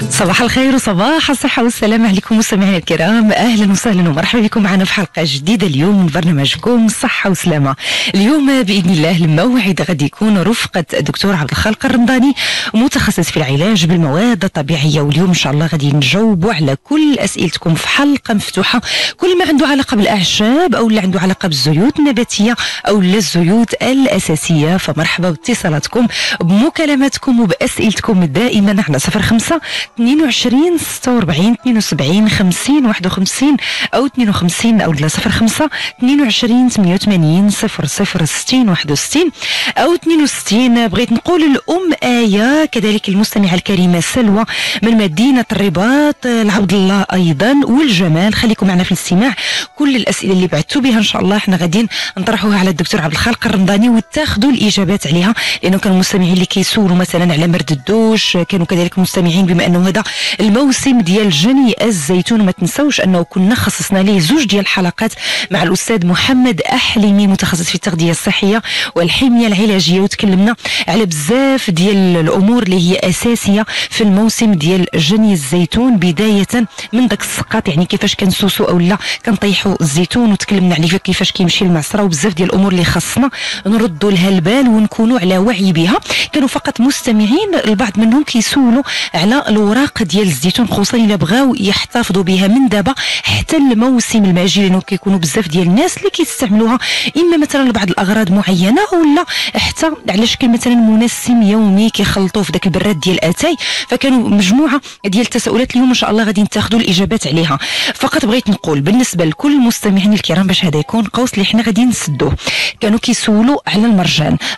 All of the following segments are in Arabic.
صباح الخير وصباح الصحة والسلام عليكم مستمعينا الكرام، أهلا وسهلا ومرحبا بكم معنا في حلقة جديدة اليوم من برنامجكم صحة وسلامة. اليوم بإذن الله الموعد غادي يكون رفقة الدكتور عبد الخالق الرمضاني، متخصص في العلاج بالمواد الطبيعية، واليوم إن شاء الله غادي نجاوبوا على كل أسئلتكم في حلقة مفتوحة، كل ما عنده علاقة بالأعشاب أو اللي عنده علاقة بالزيوت النباتية أو الزيوت الأساسية. فمرحبا باتصالاتكم بمكالماتكم وبأسئلتكم دائما على 05 22 46 72 50 51 أو 52 أو 05 22 88 00 60 61 أو 62. بغيت نقول الأم آية، كذلك المستمعة الكريمة سلوى من مدينة الرباط، العبد الله أيضا والجمال. خليكم معنا في الاستماع، كل الأسئلة اللي بعثتوا بها إن شاء الله احنا غاديين نطرحوها على الدكتور عبد الخالق الرمضاني وتاخذوا الإجابات عليها، لأنه كانوا مستمعين اللي كيسولوا مثلا على مرد الدوش، كانوا كذلك مستمعين بما أنه هذا الموسم ديال جني الزيتون. ما تنسوش أنه كنا خصصنا ليه زوج ديال الحلقات مع الأستاذ محمد أحلمي، متخصص في التغذية الصحية والحمية العلاجية، وتكلمنا على بزاف ديال الأمور اللي هي أساسية في الموسم ديال جني الزيتون، بداية من داك السقاط، يعني كيفاش كنسوسو أو لا كنطيحوا الزيتون، وتكلمنا عليه كيفاش كيمشي المعصرة، وبزاف ديال الأمور اللي خاصنا نردوا لها البال ونكونوا على وعي بها. كانوا فقط مستمعين، البعض منهم كيسولوا على الأوراق ديال الزيتون، خصوصا إلا بغاو يحتفظوا بها من دابا حتى الموسم الماجي، لأنه كيكونوا بزاف ديال الناس اللي كيستعملوها إما مثلا لبعض الأغراض معينة ولا حتى على شكل مثلا منسم يومي كيخلطوه في داك البراد ديال اتاي. فكانوا مجموعة ديال التساؤلات اليوم إن شاء الله غادي نتاخذوا الإجابات عليها. فقط بغيت نقول بالنسبة لكل المستمعين الكرام باش هذا يكون قوس اللي حنا غادي نسدوه، كانوا كيسولوا على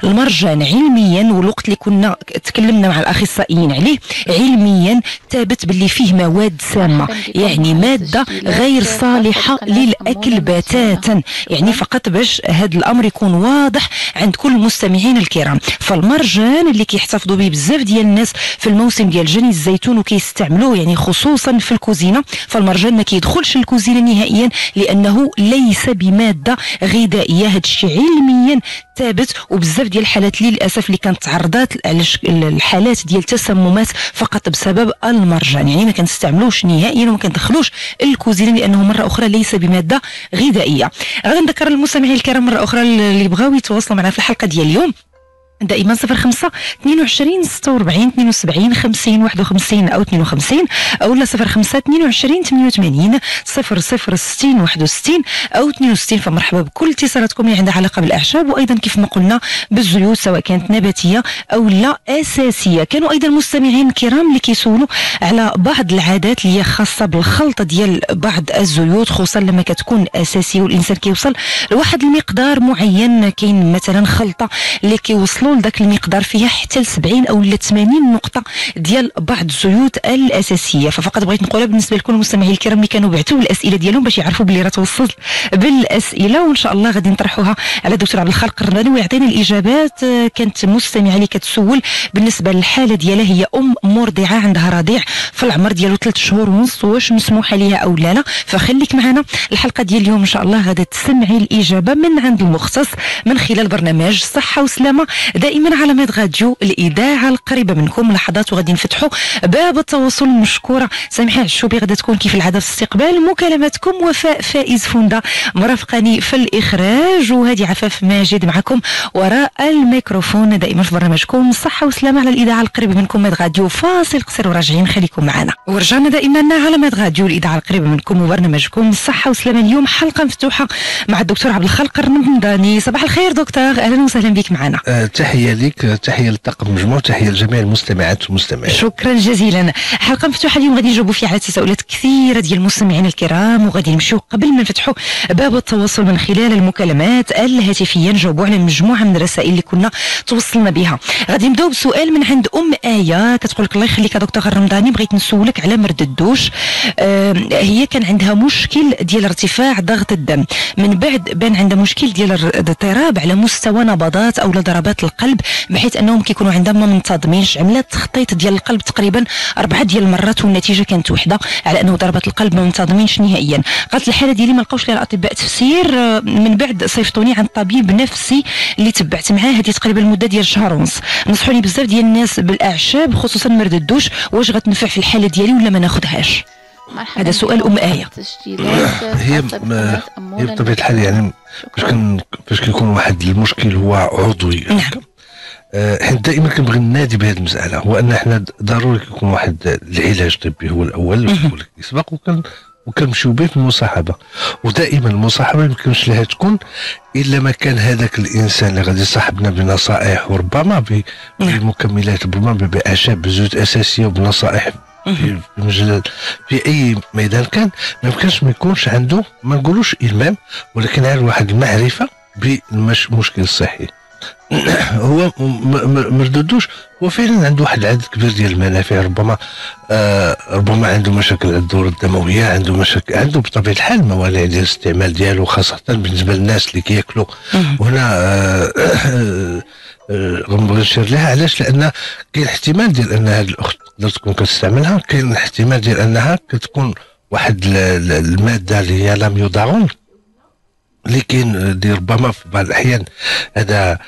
المرجان علميا، والوقت اللي كنا تكلمنا مع الأخصائيين عليه علميا ثابت باللي فيه مواد سامة، يعني مادة غير صالحة للأكل بتاتا، يعني فقط باش هذا الأمر يكون واضح عند كل المستمعين الكرام. فالمرجان اللي كيحتفظوا به بزاف ديال الناس في الموسم ديال جني الزيتون وكيستعملوه يعني خصوصا في الكوزينة، فالمرجان ما كيدخلش الكوزينة نهائيا لأنه ليس بمادة غذائية. هذا الشيء علميا ثابت، وبزاف ديال الحالات للأسف اللي كانت تعرضات على الحالات ديال تسممات فقط بسبب المرجان، يعني ما كنستعملوش نهائيا وما كندخلوش الكوزينة لأنه مرة أخرى ليس بمادة غذائية. غادي نذكر المستمعين الكرام مرة أخرى اللي بغاو يتواصلوا معنا في الحلقة ديال اليوم دائما 05 22 46 72 50 51 أو 52 أو لا 05 22 88 00 60 61 أو 62. فمرحبا بكل اتصالاتكم اللي عندها علاقة بالأعشاب، وأيضا كيف ما قلنا بالزيوت سواء كانت نباتية أو لا أساسية. كانوا أيضا مستمعين الكرام اللي كيسولوا على بعض العادات اللي هي خاصة بالخلط ديال بعض الزيوت، خصوصا لما كتكون أساسية والإنسان كيوصل لواحد المقدار معين. كاين مثلا خلطة اللي كيوصلوا لذاك المقدار فيها حتى ل 70 او ل 80 نقطه ديال بعض الزيوت الاساسيه. ففقط بغيت نقولها بالنسبه لكل المستمعين الكرام اللي كانوا بعثوا الاسئله ديالهم باش يعرفوا بلي راه توصلت بالاسئله، وان شاء الله غادي نطرحوها على الدكتور عبد الخالق الرمضاني ويعطينا الاجابات. كانت مستمعه اللي كتسول بالنسبه للحاله ديالها، هي ام مرضعه عندها رضيع في العمر ديالو 3 شهور ونص، واش مسموح ليها او لا؟ فخليك معنا الحلقه ديال اليوم ان شاء الله غادي تسمعي الاجابه من عند المختص من خلال برنامج صحه وسلامه دائما على ميد راديو الإذاعة القريبة منكم. لحظات وغادي نفتحوا باب التواصل. مشكورة سامحة الشوبي غادي تكون كيف العادة في استقبال مكالماتكم. وفاء فائز فوندا مرافقاني في الإخراج، وهذه عفاف ماجد معكم وراء الميكروفون دائما في برنامجكم صحة وسلامة على الإذاعة القريبة منكم ميد راديو. فاصل قصير وراجعين، خليكم معنا. ورجعنا دائما على ميد راديو الإذاعة القريبة منكم وبرنامجكم صحة وسلامة. اليوم حلقة مفتوحة مع الدكتور عبد الخالق الرمضاني. صباح الخير دكتور، أهلا وسهلا بك معنا. تحية لك، تحية للطاقم المجموع، تحية لجميع المستمعات والمستمعين. شكرا جزيلا. حلقة مفتوحة اليوم غادي نجاوبوا فيها على تساؤلات كثيرة ديال المستمعين الكرام، وغادي نمشيو قبل ما نفتحوا باب التواصل من خلال المكالمات الهاتفية نجاوبوا على مجموعة من الرسائل اللي كنا توصلنا بها. غادي نبداو بسؤال من عند ام آية، كتقول لك الله يخليك يا دكتور الرمضاني، بغيت نسولك على مرد الدوش. هي كان عندها مشكل ديال ارتفاع ضغط الدم، من بعد بان عندها مشكل ديال الاضطراب على مستوى نبضات او ضربات القلب. القلب، بحيث انهم كيكونوا عندهم ما منتظمينش. عملات تخطيط ديال القلب تقريبا 4 ديال المرات والنتيجه كانت وحده على انه ضربات القلب ما منتظمينش نهائيا. قالت الحاله ديالي ما لقاوش لها الاطباء تفسير، من بعد صيفطوني عند طبيب نفسي اللي تبعت معاه هذه تقريبا المده ديال شهر ونص. نصحوني بزاف ديال الناس بالاعشاب خصوصا مرد الدوش، واش غتنفع في الحاله ديالي ولا ما ناخذهاش؟ هذا سؤال آية. هي بطبيعة الحال يعني فاش كيكون واحد المشكل هو عضوي، حنا دائما كنبغي ننادي بهذه المسألة، هو أن حنا ضروري يكون واحد العلاج الطبي هو الأول اللي كيسبق، وكنمشيو به في المصاحبة. ودائما المصاحبة ما يمكنش لها تكون إلا ما كان هذاك الإنسان اللي غادي يصاحبنا بنصائح، وربما بمكملات، ربما بأعشاب، بزيوت أساسية وبنصائح في مجال في اي ميدان كان، ما يمكنش ما يكونش عنده، ما نقولوش المام، ولكن عنده واحد المعرفه بالمشكل الصحي. هو مردودوش هو فعلا عنده واحد العدد كبير ديال المنافع، ربما عنده مشاكل الدوره الدمويه، عنده مشاكل، عنده بطبيعه الحال موانع ديال الاستعمال ديالو، خاصه بالنسبه للناس اللي كياكلوا. هنا غنبغي نشير لها، علاش؟ لان كاين احتمال ديال ان هذه الاخت تقدر تكون كتستعملها، كاين احتمال ديال انها كتكون واحد الماده اللي هي لاميودارون، اللي كاين ربما في بعض الاحيان هذا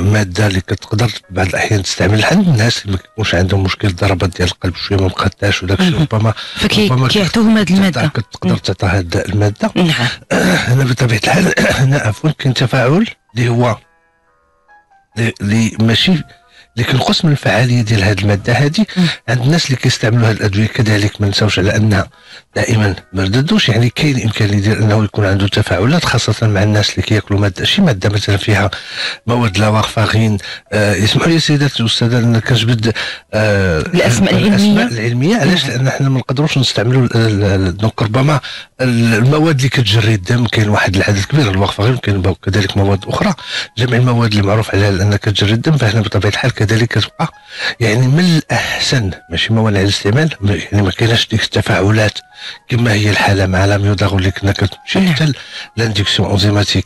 ماده اللي كتقدر في بعض الاحيان تستعمل عند الناس اللي ما كيكونش عندهم مشكل ضربات ديال القلب شويه ما مقطعش وداك الشيء، ربما كيعطوهم هذه الماده، كتقدر تعطى هذه الماده. هنا بطبيعه الحال هنا عفوا كاين تفاعل اللي هو اللي ماشي اللي كنقص من الفعاليه ديال هذه الماده هذه عند الناس اللي كيستعملوا هذه الادويه. كذلك ما نساوش على انها دائما ما رددوش، يعني كاين امكانيه ديال انه يكون عنده تفاعلات، خاصه مع الناس اللي كياكلوا ماده، شي ماده مثلا فيها مواد لا وارفارين. يسمحوا لي سيداتي والساده ان كنجبد الاسماء العلميه. علاش؟ لان حنا ما نقدروش نستعملوا دونك ربما المواد اللي كتجري الدم، كاين واحد العدد كبير الوارفارين، كاين كذلك مواد اخرى، جميع المواد اللي معروف عليها لانها كتجري الدم، فهنا بطبيعه الحال كذلك كتبقى يعني من الاحسن ماشي موانع الاستعمال، يعني ما كايناش ديك التفاعلات كما هي الحاله مع لاميودارون اللي كنا كتمشي حتى لانديكسيون انزيماتيك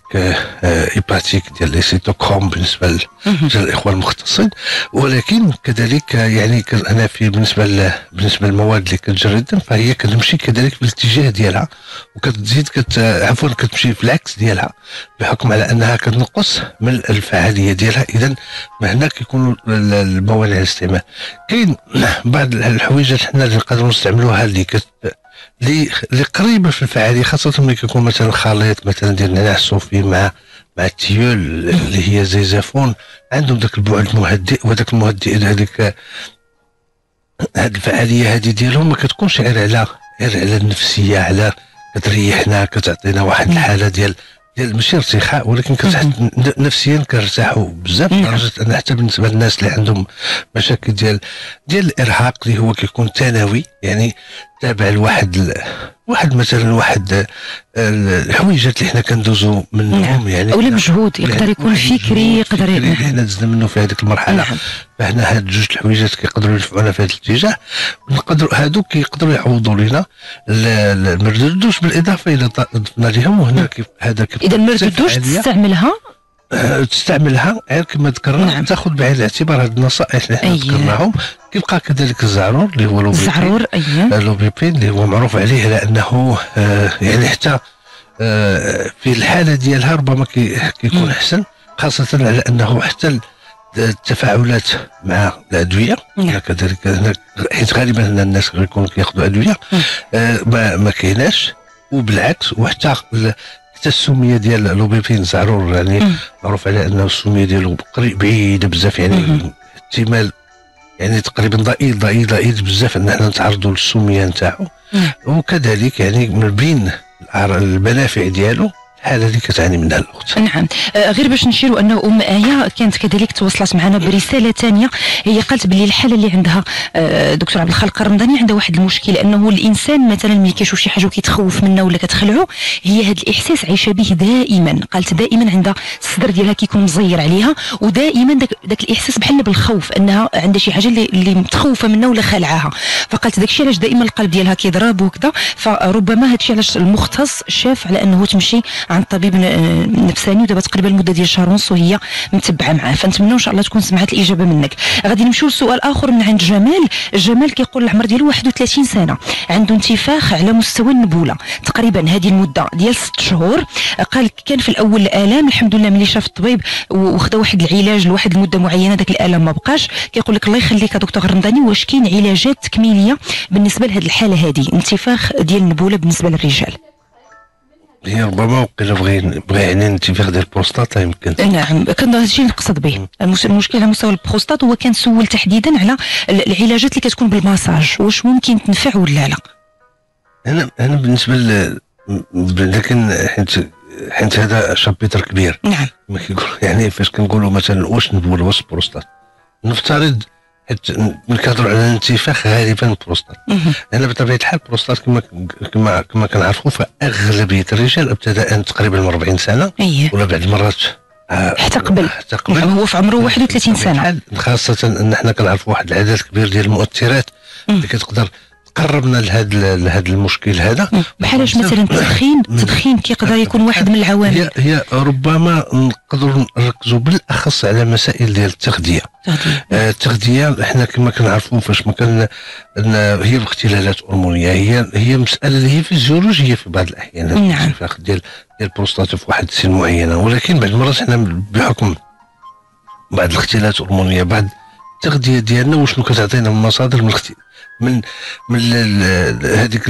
هيباتيك ديال لي سيتوكروم بالنسبه للاخوه المختصين. ولكن كذلك يعني انا بالنسبه للمواد اللي كتجري الدم، فهي كتمشي كذلك بالاتجاه ديالها، وكتزيد عفوا كتمشي في العكس ديالها، بحكم على انها كتنقص من الفعاليه ديالها. اذا هنا كيكونوا الموانع الاستعمال. كاين بعض الحويجات حنا اللي نقدروا نستعملوها اللي قريبه في الفعاليه، خاصه ملي كيكون مثلا خليط مثلا ديال النعناع الصوفي مع التيول اللي هي زيزافون، عندهم ذاك البعد المهدئ، وذاك المهدئ هذيك هذه الفعاليه هذه ديالهم ما كتكونش غير على النفسيه، على كتريحنا، كتعطينا واحد الحاله ديال ماشي ارتخاء، ولكن نفسيا كنرتاحوا بزاف، لدرجه ان حتى بالنسبه للناس اللي عندهم مشاكل ديال الارهاق اللي هو كيكون ثانوي، يعني تابع لواحد الحويجات اللي حنا كندوزو منهم، يعني او مجهود يقدر يكون فكري، يقدر حنا دزنا منه في هذيك المرحله. فهنا هاد جوج الحويجات كيقدروا يدفعونا في هذا الاتجاه، ونقدروا هادو كيقدروا يعوضوا لنا المردودوش، بالاضافه الى ضفنا لهم. وهنا هذا اذا المردودوش تستعملها غير كما ذكرنا، تاخذ بعين الاعتبار هذه النصائح اللي حنا ذكرناهم. كيبقى كذلك الزعرور اللي هو لوبيبين اللي هو معروف عليه على انه يعني حتى في الحاله ديالها ربما كيكون احسن، خاصه على انه حتى التفاعلات مع الادويه كذلك، حيت غالبا الناس غيكونوا كياخذوا ادويه ما كايناش، وبالعكس. وحتى السميه ديال لوبيبين زعرور يعني معروف على انه السميه ديالو بعيده بزاف، يعني احتمال يعني تقريبا ضئيل بزاف ان احنا نتعرضوا للسميه نتاعو. وكذلك يعني من بين المنافع ديالو الحاله اللي كتعاني منها الاخت. نعم، غير باش نشيروا انه آية كانت كذلك تواصلت معنا برساله ثانيه. هي قالت باللي الحاله اللي عندها دكتور عبد الخالق الرمضاني عندها واحد المشكل، انه الانسان مثلا ملي كيشوف شي حاجه وكيتخوف منها ولا كتخلعه، هي هذا الاحساس عايشه به دائما. قالت دائما عندها الصدر ديالها كيكون مزير عليها، ودائما داك الاحساس بحال بالخوف، انها عندها شي حاجه اللي متخوفه منها ولا خلعها. فقالت داك الشيء علاش دائما القلب ديالها كيضرب وكذا، فربما هذا الشيء علاش المختص شاف على انه تمشي عن طبيب نفساني، ودابا تقريبا المده ديال شهر ونص وهي متبعه معاه، فنتمنى ان شاء الله تكون سمعت الاجابه منك. غادي نمشيو لسؤال اخر من عند جمال كيقول العمر ديالو 31 سنه، عنده انتفاخ على مستوى النبوله تقريبا هذه المده ديال 6 شهور. قال كان في الاول الالام، الحمد لله ملي شاف الطبيب وخدا واحد العلاج لواحد المده معينه داك الالم ما بقاش. كيقول لك الله يخليك يا دكتور رمضاني، واش كاين علاجات تكميليه بالنسبه لهذه الحاله هذه، انتفاخ ديال النبوله بالنسبه للرجال؟ هي ربما وقيلا بغى يعني انتفاخ ديال البروستاتا يمكن. نعم، كان هذا الشيء نقصد به. المشكل على مستوى البروستات، هو كان سول تحديدا على العلاجات اللي كتكون بالماساج، واش ممكن تنفع ولا لا؟ انا بالنسبه لكن حيت هذا شابيتر كبير. نعم. ما كيقول يعني فاش كنقولوا مثلا واش نبول واش بروستات، نفترض حيت ملي كنهضروا على الانتفاخ غالبا البروستات. انا بطبيعه الحال البروستات كما كنعرفوا فاغلبيه الرجال ابتداء تقريبا من 40 سنه ولا بعض المرات حتى قبل. نعم، هو في عمره 31 سنه. خاصه ان حنا كنعرفوا واحد العدد كبير ديال المؤثرات اللي كتقدر تقربنا لهذا المشكل هذا. بحالاش مثلا التدخين كيقدر يكون واحد من العوامل. هي ربما نقدروا نركزوا بالاخص على مسائل ديال التغذيه. التغذيه حنا كما كنعرفوا فاش ما كان هي الاختلالات الهرمونيه هي مساله اللي هي فيزيولوجيه في بعض الاحيان. الانتفاخ ديال البروستاتا في واحد السن معينه، ولكن بعض المرات حنا بحكم بعض الاختلالات الهرمونيه بعد التغذيه ديالنا وشنو كتعطينا من مصادر من هذيك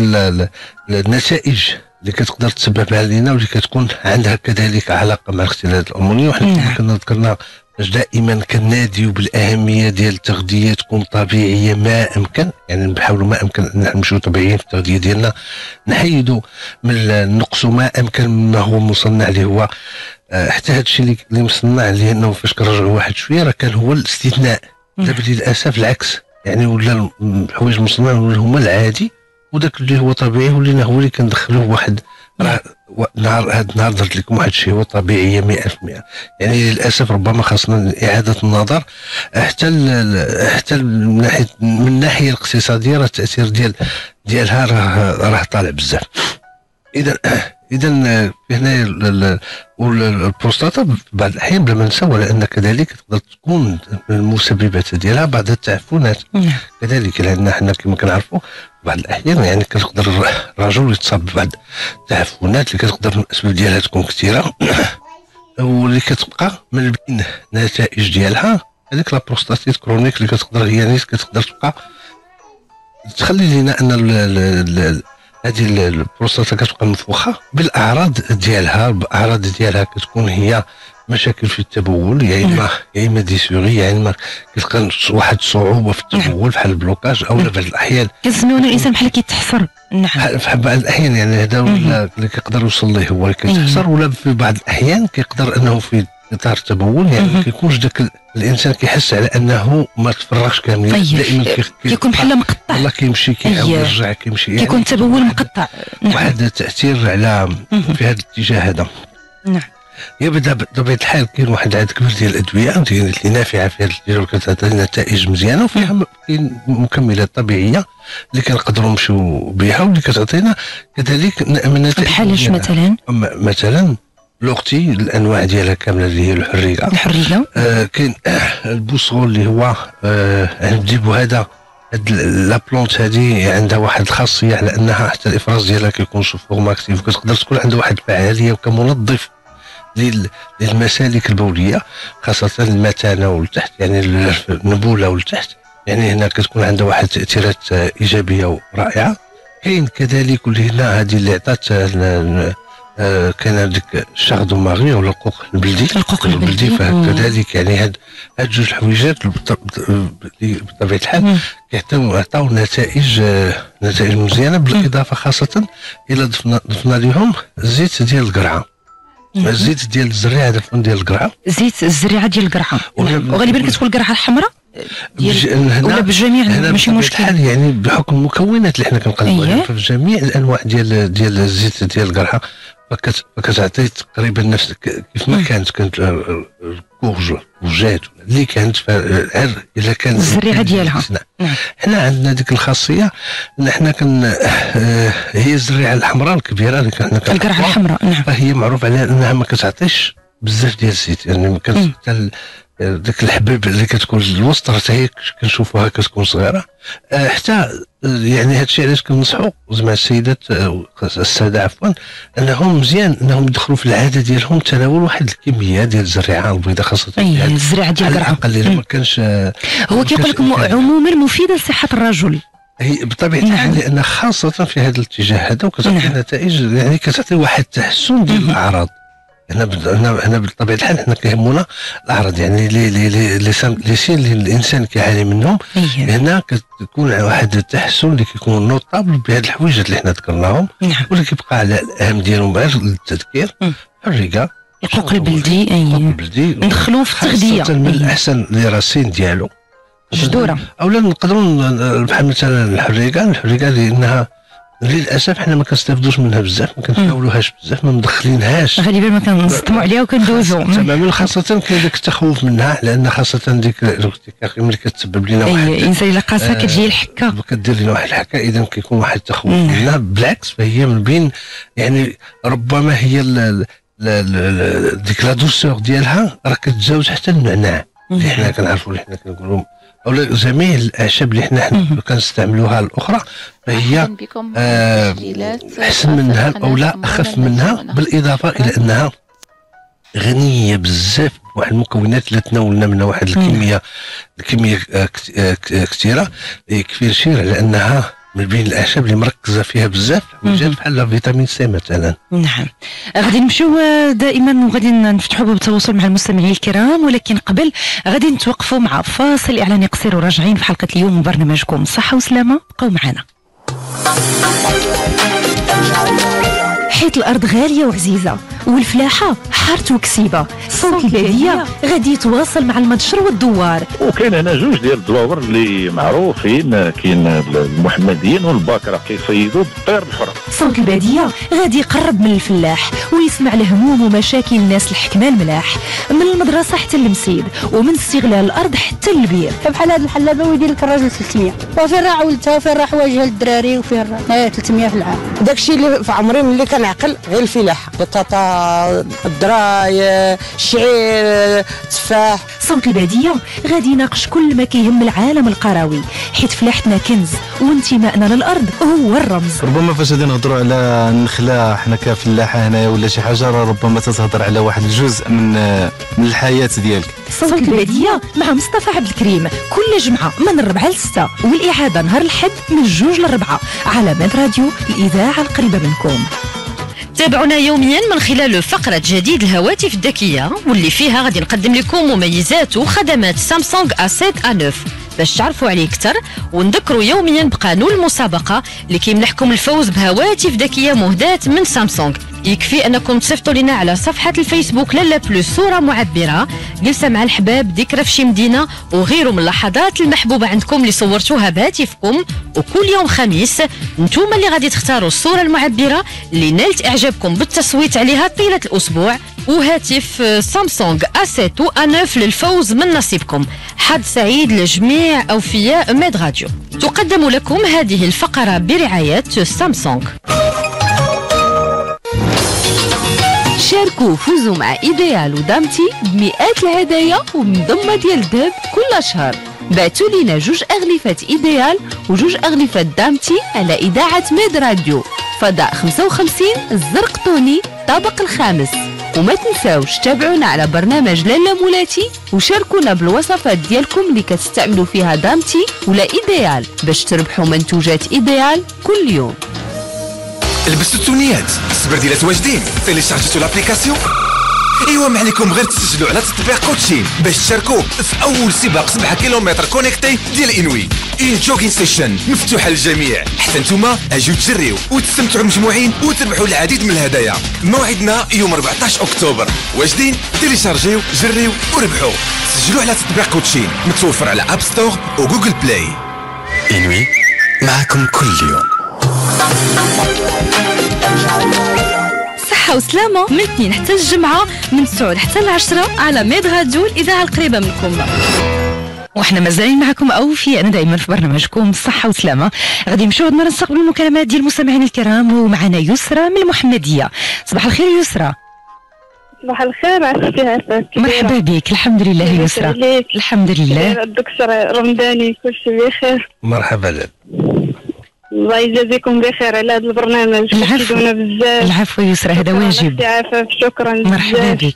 النتائج اللي كتقدر تسببها لنا واللي كتكون عندها كذلك علاقه مع الاختلالات الهرمونيه. وحنا كنا ذكرنا دائما كناديو بالاهميه ديال التغذيه تكون طبيعيه ما امكن، يعني نحاولوا ما امكن ان نمشيو طبيعيين في التغذيه ديالنا، نحيدوا من نقصوا ما امكن مما هو مصنع اللي هو حتى هذا الشيء اللي مصنع لانه فاش كنرجعوا واحد شويه راه كان هو الاستثناء. دابا للاسف العكس، يعني ولا الحوايج المصنعه ولا هما العادي، وداك اللي هو طبيعي ولينا هو اللي كندخلوه واحد راه هذا النهار درت لكم واحد الشيء هو طبيعيه 100%. يعني للاسف ربما خاصنا اعاده النظر حتى من الناحيه الاقتصاديه، راه التاثير ديالها راه طالع بزاف. اذا هنا البروستاتا بعض الاحيان بلا ما نساو على ان كذلك تقدر تكون من المسببات ديالها بعض التعفنات. كذلك لان حنا كما كنعرفوا بعض الاحيان يعني كتقدر الرجل يتصاب ببعض التعفنات اللي كتقدر الاسباب ديالها تكون كثيره واللي كتبقى من بين النتائج ديالها هذيك لابروستاتيت كرونيك اللي كتقدر هي كتقدر تبقى تخلي لنا ان هذه البروستاتا كتبقى منفوخه بالاعراض ديالها. الاعراض ديالها كتكون هي مشاكل في التبول، يا اما ديسوري، يا اما كتلقى واحد الصعوبه في التبول بحال البلوكاج، او بعض الاحيان كنسميو الانسان بحال كيتحسر. نعم، في بعض الاحيان يعني هذا اللي كيقدر يوصل ليه هو اللي كيتحسر، ولا في بعض الاحيان كيقدر انه في اطار التبول يعني ما كيكونش داك الانسان كيحس على انه ما تفرغش كامل. دائما كيكون بحال مقطع، والله كيمشي كيعاود يرجع كيمشي، يعني كيكون التبول مقطع. واحد التاثير على في هذا الاتجاه هذا. نعم، هي بطبيعه الحال كاين واحد العدد كبير ديال الادويه اللي نافعه في هذا الاتجاه وكتعطي نتائج مزيانه، وفيها كاين مكملات طبيعيه اللي كنقدروا نمشيو بها واللي كتعطينا كذلك من نتائج. بحالاش مثلا لوغتي الانواع ديالها كامله اللي هي الحريه. كاين البوسغول اللي هو نجيبو هذا لا بلونت هذه عندها واحد الخاصيه على انها حتى الافراز ديالها كيكون سوفورم اكتيف، وكتقدر تكون عندها واحد الفعاليه وكمنظف للمسالك البوليه خاصه المثانه والتحت، يعني النبوله والتحت، يعني هنا كتكون عندها واحد تاثيرات ايجابيه ورائعه. كاين كذلك اللي هنا هذه اللي عطات كان هذيك الشاردو ماري ولا القوق البلدي فكذلك يعني هاد جوج الحويجات بطبيعه الحال كيعطيو نتائج مزيانه، بالاضافه خاصه الى ضفنا لهم الزيت ديال القرعه. الزيت ديال الزريعه ديال القرعه، زيت الزريعه ديال القرعه، وغالبا كتكون القرعه الحمراء ولا بجميع ماشي مشكل يعني بحكم المكونات اللي حنا كنقلبوها في جميع الانواع ديال الزيت ديال القرحه فكتعطي تقريبا نفس كيف ما كانت الكورج وجات اللي كانت الا كانت الزريعه ديالها. حنا عندنا ديك الخاصيه ان حنا هي الزريعه الحمراء الكبيره اللي حنا القرعه الحمراء. نعم. فهي معروف عليها انها ما كتعطيش بزاف ديال الزيت، يعني ما كانت ديك الحبيب اللي كتكون الوسط حتى هي كنشوفوها كتكون صغيره. حتى يعني هادشي علاش كنصحوا زعما الساده عفوا انهم مزيان انهم يدخلوا في العاده ديالهم تناول واحد الكميه ديال الزريعه البيضاء خاصه الزريعه ديال القرعه الا ما كانش. هو كيقول لك عموما مفيده لصحه الرجل. هي بطبيعه الحال لان خاصه في هذا الاتجاه هذا وكتعطي نتائج، يعني كتعطي واحد التحسن ديال الاعراض. هنا بطبيعه الحال حنا كيهمونا الاعراض، يعني لي سين اللي الانسان كيعاني منهم. هنا كتكون واحد التحسن اللي كيكون نوطابل بهاد الحوايج اللي حنا ذكرناهم. واللي كيبقى على الاهم ديالهم غير للتذكير الرقه، القوق البلدي ندخلوه في التغذيه. من الاحسن اللي راسين ديالو جدوره، اولا نقدروا بحال مثلا الحريقه لانها للاسف حنا ما كنستافدوش منها بزاف، ما كنتناولوهاش بزاف، ما مدخلينهاش غالبا، ما كنصطموا عليها وكندوزو تماما. خاصه كاين داك التخوف منها، لان خاصه ديك الارتكاك ملي كتسبب لنا واحد الانسان الا قاسها كتجي الحكه، كدير لنا واحد الحكه، اذا كيكون واحد التخوف منها. بالعكس فهي من بين يعني ربما هي ديك لا دوسور ديالها راه كتجاوز حتى النعناع اللي حنا كنعرفوا، اللي حنا كنقولوا او جميع الاعشاب اللي حنا كنستعملوها الاخرى فهي احسن منها او لا اخف منها، بالاضافه الى انها غنيه بزاف بواحد المكونات اللي تناولنا منها واحد الكميه كثيره يكفي نشير على انها من بين الاعشاب اللي مركزه فيها بزاف حاجات بحال فيتامين سي مثلا. نعم. غادي نمشيو دائما وغادي نفتحوا باب التواصل مع المستمعين الكرام، ولكن قبل غادي نتوقفوا مع فاصل اعلاني قصير وراجعين في حلقه اليوم من برنامجكم صحه وسلامه. بقوا معنا. حيت الارض غاليه وعزيزه والفلاحه حارت وكسيبه، صوت الباديه غادي يتواصل مع المدشر والدوار. وكاين هنا جوج ديال الدواور اللي معروفين، كاين المحمديين والباكره كيصيدوا بالطير الحر. صوت الباديه غادي يقرب من الفلاح ويسمع الهموم ومشاكل الناس الحكمه الملاح، من المدرسه حتى المسيد، ومن استغلال الارض حتى البير. بحال هاد الحلابه ويدير لك الراجل 300 وفين راه ولدتها وفين راه حوايجها للدراري وفين راه 300 في العام. داكشي اللي في عمري ملي كنعقل غير الفلاحه، البطاطا، الدراي، الشعير، التفاح. صوت الباديه غادي يناقش كل ما كيهم العالم القروي، حيت فلاحتنا كنز وانتمائنا للارض هو الرمز. ربما فاش غادي نهضروا على النخله حنا كفلاحه هنايا ولا شي حاجه، ربما تتهضر على واحد الجزء من الحياه ديالك. صوت الباديه مع مصطفى عبد الكريم كل جمعه من 4 ل 6، والاعاده نهار الحد من 2 ل 4 على ماد راديو الاذاعه القريبه منكم. تابعونا يوميا من خلال فقرة جديد الهواتف الذكية، واللي فيها غادي نقدم لكم مميزات وخدمات سامسونج A7 A9 باش تعرفوا عليه أكثر، ونذكروا يوميا بقانون المسابقة اللي كيمنحكم الفوز بهواتف ذكية مهداة من سامسونج. يكفي انكم تصيفطوا لنا على صفحه الفيسبوك لالا بلوس صوره معبره جلسه مع الحباب، ذكرى في شي مدينه، وغيره من اللحظات المحبوبه عندكم اللي صورتوها بهاتفكم. وكل يوم خميس نتوما اللي غادي تختاروا الصوره المعبره اللي نالت اعجابكم بالتصويت عليها طيله الاسبوع، وهاتف سامسونج A7 و A9 للفوز من نصيبكم. حظ سعيد لجميع اوفياء ماد راديو. تقدم لكم هذه الفقره برعايه سامسونج. شاركوا وفوزوا مع إيديال ودامتي بمئات الهدايا ومنضمة ديال الذهب كل شهر. بعتوا لينا 2 أغلفات إيديال و2 أغلفات دامتي على إذاعة ماد راديو فضاء 55 الزرقطوني الطابق الخامس. وما تنساوش تابعونا على برنامج لالا مولاتي وشاركونا بالوصفات ديالكم اللي كتستعملوا فيها دامتي ولا إيديال باش تربحوا منتوجات إيديال كل يوم. لبستوا التونيات، السبرديلات واجدين، تيليشارجيتوا لابليكاسيون ايوا ما عليكم غير تسجلوا على تطبيق كوتشين باش تشاركوا في اول سباق 7 كيلومتر كونيكتي ديال انوي. اون جوغين سيشن مفتوحه للجميع، حتى نتوما اجيو تجريو وتستمتعوا مجموعين وتربحوا العديد من الهدايا. موعدنا يوم 14 اكتوبر. واجدين؟ تيليشارجيو جريو وربحوا. سجلوا على تطبيق كوتشين متوفر على اب ستور وجوجل بلاي. انوي معكم كل يوم. صحة وسلامة من الاثنين حتى الجمعة من 9 حتى 10 على ميد راديو الإذاعة القريبة منكم. وحنا مازالين معكم أوفياء دائما في برنامجكم صحة وسلامة. غادي نمشيو عندنا نستقبلوا المكالمات ديال المستمعين الكرام، ومعنا يسرى من المحمدية. صباح الخير يسرى. صباح الخير، عساكي عساك. مرحبا بك. الحمد لله يسرى. الحمد لله. الدكتور رمضاني كلشي بخير. مرحبا لك. الله يجازيكم بخير على هذا البرنامج. العفو بزاف. العفو يسرى، هذا واجب. عفاف، شكرا. مرحبا بك.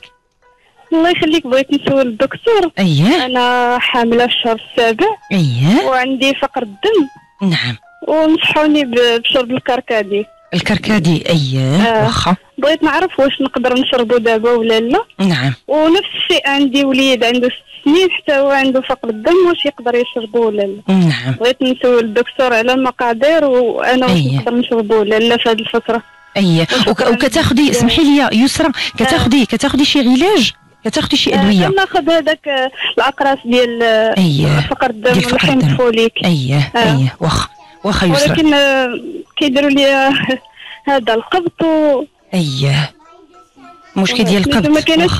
الله يخليك. بغيت نسول الدكتور. اييه. انا حامله في الشهر السابع. اييه. وعندي فقر الدم. نعم. ونصحوني بشرب الكركدي. الكركدي اييه. واخا. بغيت نعرف واش نقدر نشربو دابا ولا لا. نعم. ونفس الشيء عندي وليد عنده 6 سنين حتى هو عنده فقر الدم، واش يقدر يشربو ولا لا. نعم. بغيت نسول الدكتور على المقادير وانا واش نقدر نشربو ولا لا في هذه الفتره. اييه. وكتاخدي، اسمحي لي يسرى، كتاخدي شي علاج، كتاخدي شي ادويه؟ ناخذ هذاك الاقراص ديال فقر الدم والحمض الفوليك. اييه. اييه. واخا يسرى. ولكن كيديروا لي هذا القبط اييه. مشكل ديال القبض. ما كاينش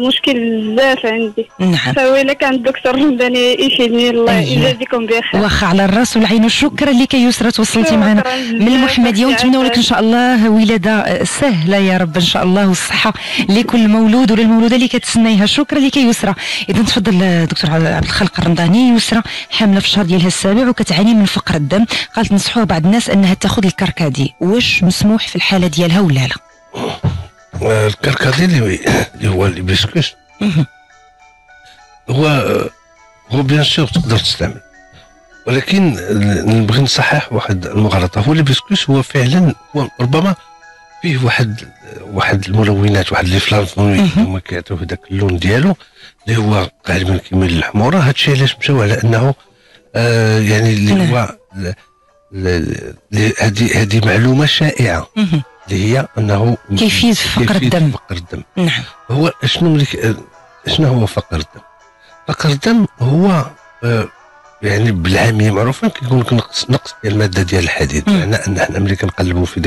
مشكل بزاف عندي. نعم. فويلا كان الدكتور رمضاني يفيدني. الله يجازيكم بخير. واخا على الراس والعين. شكرا لك يسرى، توصلتي معنا من المحمديه، ونتمنوا لك ان شاء الله ولاده سهله يا رب ان شاء الله، والصحه لكل مولود وللمولوده اللي كتسنيها. شكرا لك يسرى. اذا تفضل دكتور عبد الخالق الرمضاني. يسرى حامله في الشهر ديالها السابع وكتعاني من فقر الدم. قالت نصحوها بعض الناس انها تاخذ الكركدي، واش مسموح في الحاله ديالها ولا لا؟ الكركدي اللي هو البسكوس هو بيان سور تقدر تستعمل، ولكن نبغي نصحح واحد المغالطه. هو البسكوس هو فعلا ربما فيه واحد الملونات، واحد لي فلافونويد هما كيعطيو هذاك اللون ديالو اللي هو غالبا كيميل للحموره. هادشي علاش مشاو على انه يعني اللي هو هذه معلومه شائعه اللي هي انه كيفيد فقر الدم. نعم. هو شنو هو فقر الدم؟ فقر الدم هو يعني بالعاميه معروفه كيكون لك نقص ديال الماده ديال الحديد. بمعنى ان حنا ملي كنقلبوا في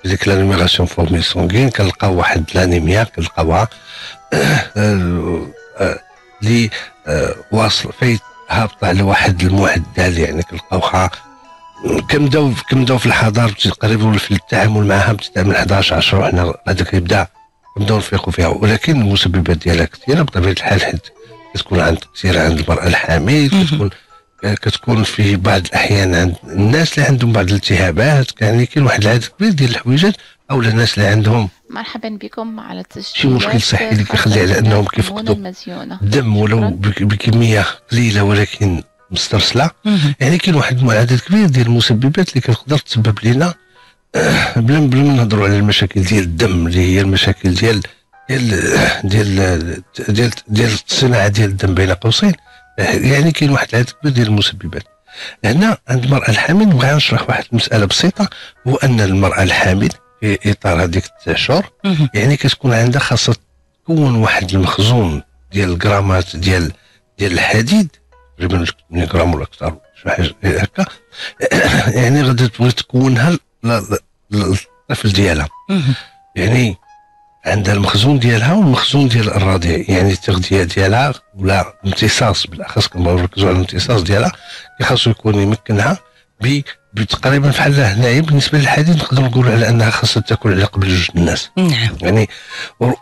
ديك لانيميغاسيون فورمي سونغين كنلقاو واحد لانيميا كنلقاوها اللي واصل فايت هابطه على واحد المعدل، يعني كنلقاوها كنبداو في الحضاره تقريبا في التعامل معها ابتداء من 11 وحنا هذا كيبدا نبداو نفيقوا فيها. ولكن المسببات ديالها كثيره بطبيعه الحال، حيت كتكون عند كثير عند المراه الحامل، كتكون في بعض الاحيان عند الناس اللي عندهم بعض الالتهابات. يعني كاين واحد العدد كبير ديال الحويجات او الناس اللي عندهم مرحبا بكم على التسجيل شي مشكل صحي اللي كيخلي على انهم كيفقدوا الدم ولو بكميه قليله ولكن مسترسله. يعني كاين واحد العدد كبير ديال المسببات اللي كتقدر تسبب لنا بلا ما نهضروا على المشاكل ديال الدم اللي هي المشاكل ديال الصناعه ديال الدم بين قوسين. يعني كاين واحد العدد كبير ديال المسببات. هنا عند المراه الحامل نبغي نشرح واحد المساله بسيطه، هو ان المراه الحامل في اطار هذيك 9 شهور يعني كتكون عندها خاصه تكون واحد المخزون ديال الجرامات ديال الحديد تقريبا 8 غرام ولا اكثر شي حاجه هكا. يعني غادي تبغي تكونها للطفل ديالها. يعني عندها المخزون ديالها والمخزون ديال الرضيع، يعني التغذيه ديالها ولا الامتصاص بالاخص كنبغيو نركزوا على الامتصاص ديالها خاصو يكون يمكنها بتقريبا بحال هنايا. بالنسبه للحديد نقدروا نقولوا على انها خاصها تاكل على قبل 2 الناس. نعم. يعني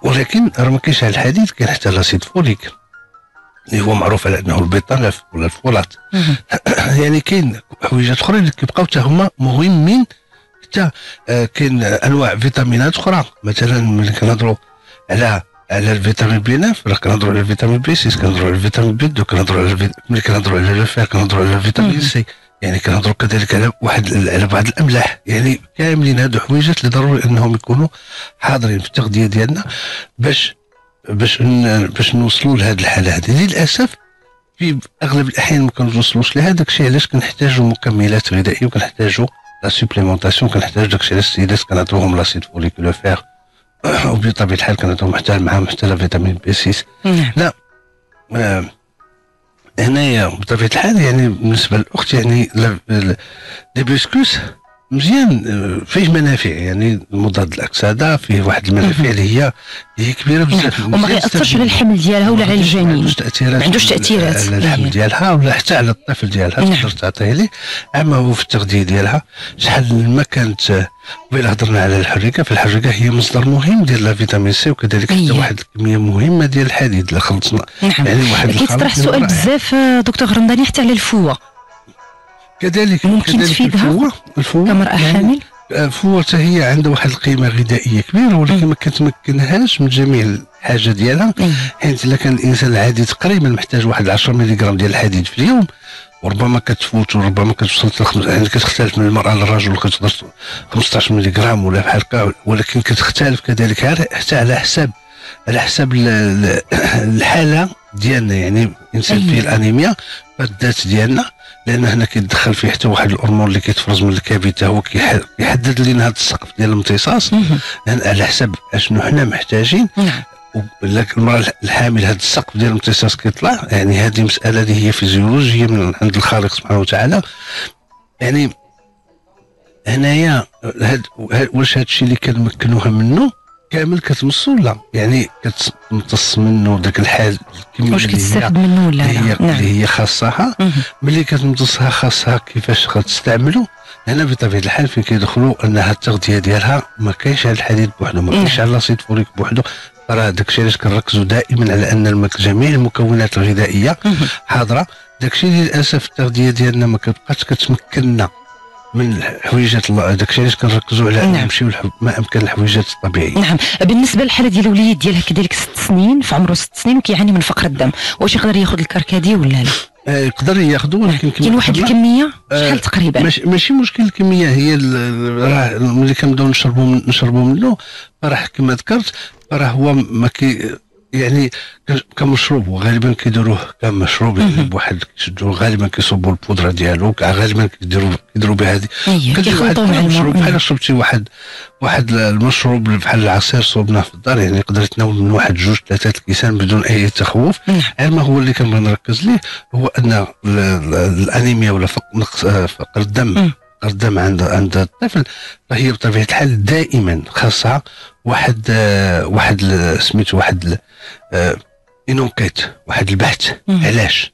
ولكن راه ما كاينش على الحديد، كاين حتى لاسيد فوليك اللي هو معروف على انه البيطانف ولا الفولات. يعني كاين حويجات اخرين اللي كيبقاو حتى هما مهمين. حتى كاين انواع فيتامينات اخرى، مثلا ملي كنهضروا على الفيتامين بي 9 راه كنهضروا على الفيتامين بي 6، كنهضروا على الفيتامين بي 2، كنهضروا على ملي كنهضروا على الفير كنهضروا على الفيتامين سي. يعني كنهضروا كذلك على بعض الاملاح. يعني كاملين هادو حويجات اللي ضروري انهم يكونوا حاضرين في التغذيه ديالنا باش باش نوصلوا لهذه الحاله هذه. للاسف في اغلب الاحيان ما كنوصلوش لها. داكشي علاش كنحتاجوا مكملات غذائيه وكنحتاجوا لا سوبليمونطاسيون، كنحتاج داكشي علاش السيدات كنعطيوهم لاسيد فوليكولوفير وبطبيعه الحال كنعطيوهم حتى معاهم حتى لا فيتامين بي 6. لا هنايا بطبيعه الحال يعني بالنسبه للاخت يعني الهيبسكوس مزيان، فيه منافع يعني مضاد الاكسده، فيه واحد المنافع اللي هي كبيره بزاف وما كيأثرش على الحمل ديالها ولا على الجنين، ما عندوش تاثيرات على الحمل ديالها ولا حتى على الطفل ديالها. تقدر تعطيه ليه. اما هو في التغذيه ديالها شحال ما كانت قبيله هضرنا على الحريقه، فالحريقه هي مصدر مهم ديال لا فيتامين سي وكذلك حتى واحد الكميه مهمه ديال الحديد اللي خلطنا. يعني واحد كيطرح سؤال بزاف دكتور غرنداني حتى على الفوه كذلك ممكن تفيدها الفوه كمرأة حامل. الفوه حتى هي عندها واحد القيمه غذائيه كبيره، ولكن ما كتمكنهاش من جميع الحاجه ديالها. حيت الا كان الانسان العادي تقريبا محتاج واحد 10 ملغ ديال الحديد في اليوم، وربما كتفوت وربما كتوصل يعني كتختلف من المراه للرجل، كتقدر 15 ملغ ولا بحال هكا، ولكن كتختلف كذلك حتى على حساب الحاله ديالنا. يعني الانسان فيه الانيميا الذات ديالنا، لان هنا كيدخل فيه حتى واحد الهرمون اللي كيتفرز من الكبد، هو كيحدد لنا هذا السقف ديال الامتصاص على حسب اشنو حنا محتاجين. المراه الحامل هذا السقف ديال الامتصاص كيطلع، يعني هذه مساله اللي هي فيزيولوجيه من عند الخالق سبحانه وتعالى. يعني هنايا واش هذا الشيء اللي كنمكنوها منه كامل كتمص ولا يعني كتمتص منه داك الحال الكميه واش كتستافد منه ولا اللي هي خاصها. ملي كتمتصها خاصها كيفاش غتستعملو. هنا بطبيعه الحال فين كيدخلوا انها التغذيه ديالها ما كاينش على الحديد بوحدو، ما كاينش على لاسيد فوليك بوحدو. راه داكشي علاش كنركزوا دائما على ان جميع المكونات الغذائيه حاضره. داكشي للاسف التغذيه ديالنا ما كتبقاش كتمكننا من الحويجات. داكشي علاش كنركزوا على نمشيو ما امكن الحويجات الطبيعيه. نعم. بالنسبه للحاله ديال الوليد ديالها كذلك 6 سنين، في عمره 6 سنين وكيعاني من فقر الدم، واش يقدر ياخذ الكركدي ولا لا؟ يقدر ياخذوا، ولكن كاين واحد الكميه شحال تقريبا؟ ماشي مشكل الكميه، هي راه ملي كنبداو نشربوا منه راه كما ذكرت راه هو ما يعني كمشروب، وغالبا كيديروه كمشروب يعني بواحد كيشدوه غالبا كيصوبوا البودره ديالو، غالبا كيديروا بها هذه كيخلطوا مع الماء. بحال شربتي واحد المشروب بحال العصير صوبناه في الدار، يعني يقدر يتناول من 1 2 3 الكيسان بدون اي تخوف. ما هو اللي كنبغي نركز ليه هو ان الانيميا ولا فقر الدم عند الطفل هي بطبيعه الحال دائما خاصها واحد سميتو واحد انونكيت، واحد البحث. علاش؟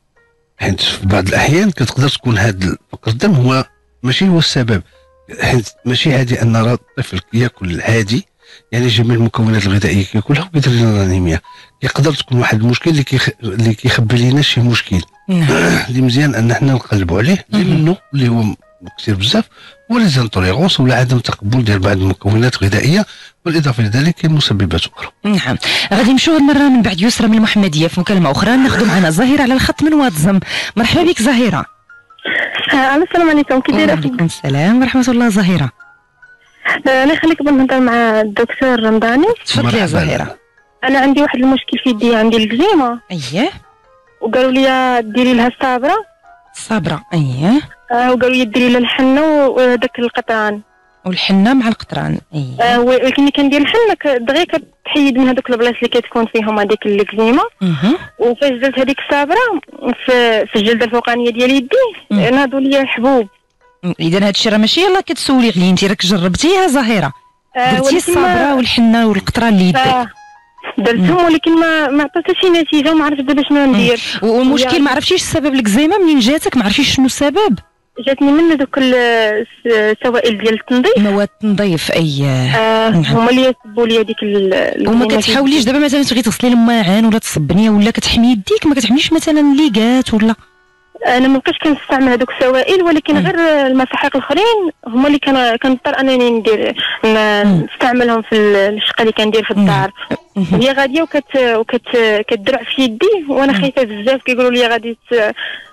حيت في بعض الاحيان كتقدر تكون هذا فقر الدم هو ماشي هو السبب، حيت ماشي عادي ان الطفل ياكل عادي يعني جميع المكونات الغذائيه كياكلها وكيدير لنا الانيميا. يقدر تكون واحد المشكل اللي كيخبي لنا شي مشكل اللي مزيان ان حنا نقلبوا عليه، منه اللي هو كثير بزاف، ولا زانتوليغونس ولا عدم تقبل ديال بعض المكونات الغذائيه، بالاضافه لذلك كاين مسببات اخرى. نعم. غادي نمشيو المره من بعد يسرى من المحمديه في مكالمه اخرى. ناخذ معنا زهيره على الخط من واتزم. مرحبا بك زهيره. السلام عليكم، كي دايره؟ وعليكم السلام ورحمه الله. زهيره الله يخليك، بغيت نهضر مع الدكتور رمضاني. تفضلي يا زهيره. انا عندي واحد المشكل في يدي، عندي الكزيمه. اييه. وقالوا لي ديري لها الصابره. اييه. وقالوا لي ديري لها الحنه وداك القطران. والحنه مع القطران. اييه. ولكن ملي كندير الحنه دغيا كتحيد من هذوك البلايص اللي كتكون فيهم هذيك الكزيمه. وفاش درت هذيك الصابره في الجلده الفوقانيه ديال يدي ناضوا لي حبوب. اذا هذا الشيء راه ماشي يلاه كتسولي غلي، انت راك جربتيها زهيره؟ درتي الصابره والحنه والقطران اللي يدك؟ درتهم ولكن ما عطاتش شي نتيجه، وما عرفتش دابا شنو ندير. والمشكل ما عرفتيش السبب الكزيمه منين جاتك؟ ما عرفتيش شنو السبب؟ جاتني من دوك السوائل ديال التنظيف، مواد التنظيف. هما اللي يصبوا لي هذيك وما كتحاوليش دابا مثلا تبغي تغسلي الماعن ولا تصبنيه ولا كتحمي يديك، ما كتحمليش مثلا ليكات ولا؟ انا ما بقيتش كنستعمل هذوك السوائل، ولكن غير المساحيق الاخرين هما اللي كنضطر انني نستعملهم في الشقه اللي كندير في الدار. هي غاديه كتدرع في يدي وانا خايفه بزاف، كيقولوا لي غادي